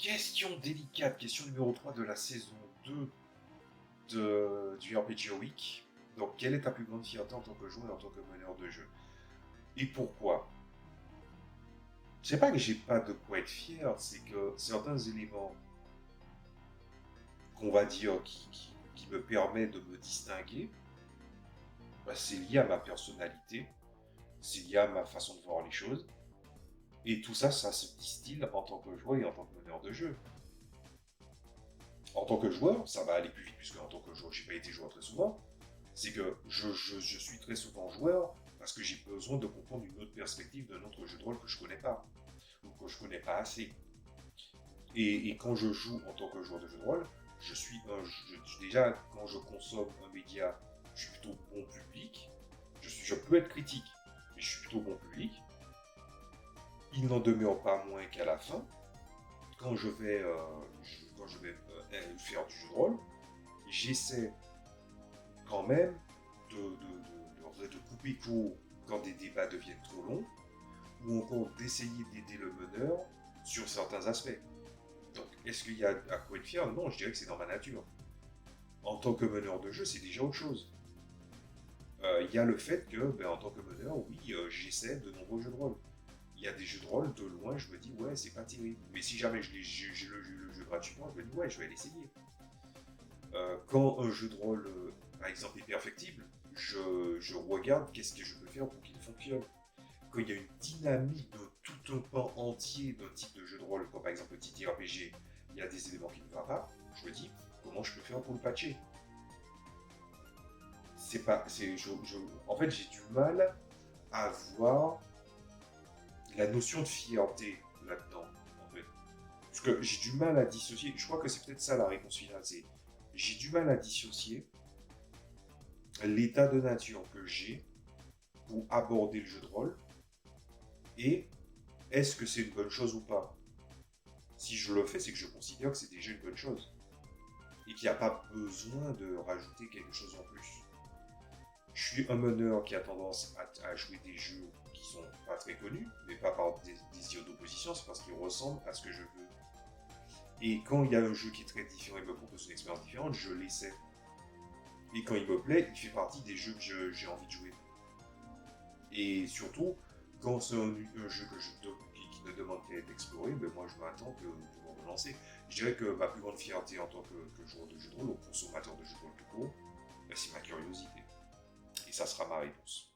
Question délicate, question numéro 3 de la saison 2 du RPG Week. Donc, quelle est ta plus grande fierté en tant que joueur et en tant que meneur de jeu? Et pourquoi? C'est pas que j'ai pas de quoi être fier, c'est que certains éléments qu'on va dire qui me permettent de me distinguer, bah, c'est lié à ma personnalité, c'est lié à ma façon de voir les choses. Et tout ça, ça se distille en tant que joueur et en tant que meneur de jeu. En tant que joueur, ça va aller plus vite puisque en tant que joueur, j'ai pas été joueur très souvent. C'est que je suis très souvent joueur parce que j'ai besoin de comprendre une autre perspective d'un autre jeu de rôle que je connais pas ou que je connais pas assez. Et quand je joue en tant que joueur de jeu de rôle, déjà quand je consomme un média, je suis plutôt bon public. Je peux être critique, mais je suis plutôt bon public. Il n'en demeure pas moins qu'à la fin, quand je vais, faire du jeu de rôle, j'essaie quand même de couper court quand des débats deviennent trop longs, ou encore d'essayer d'aider le meneur sur certains aspects. Donc, est-ce qu'il y a à quoi être fier? Non, je dirais que c'est dans ma nature. En tant que meneur de jeu, c'est déjà autre chose. Il y a le fait que, en tant que meneur, oui, j'essaie de nombreux jeux de rôle. Il y a des jeux de rôle, de loin, je me dis, ouais, c'est pas terrible. Mais si jamais je le jeu gratuitement, je me dis, ouais, je vais l'essayer. Quand un jeu de rôle, par exemple, est perfectible, je regarde qu'est-ce que je peux faire pour qu'il fonctionne. Quand il y a une dynamique de tout un pan entier d'un type de jeu de rôle, comme par exemple le TTRPG, il y a des éléments qui ne vont pas, je me dis, comment je peux faire pour le patcher? C'est pas, c'est, En fait, j'ai du mal à voir la notion de fierté là-dedans, en fait. Parce que j'ai du mal à dissocier, je crois que c'est peut-être ça la réponse finale, c'est j'ai du mal à dissocier l'état de nature que j'ai pour aborder le jeu de rôle et est-ce que c'est une bonne chose ou pas. Si je le fais, c'est que je considère que c'est déjà une bonne chose et qu'il n'y a pas besoin de rajouter quelque chose en plus. Je suis un meneur qui a tendance à jouer des jeux qui sont pas très connus, mais pas par désir d'opposition, c'est parce qu'ils ressemblent à ce que je veux. Et quand il y a un jeu qui est très différent et me propose une expérience différente, je l'essaie. Et quand il me plaît, il fait partie des jeux que j'ai envie de jouer. Et surtout, quand c'est un jeu qui ne demande qu'à être exploré, moi je m'attends que pour me lancer. Je dirais que ma plus grande fierté en tant que joueur de jeu de rôle, ou consommateur de jeu de rôle tout court, c'est ma curiosité. Et ça sera ma réponse.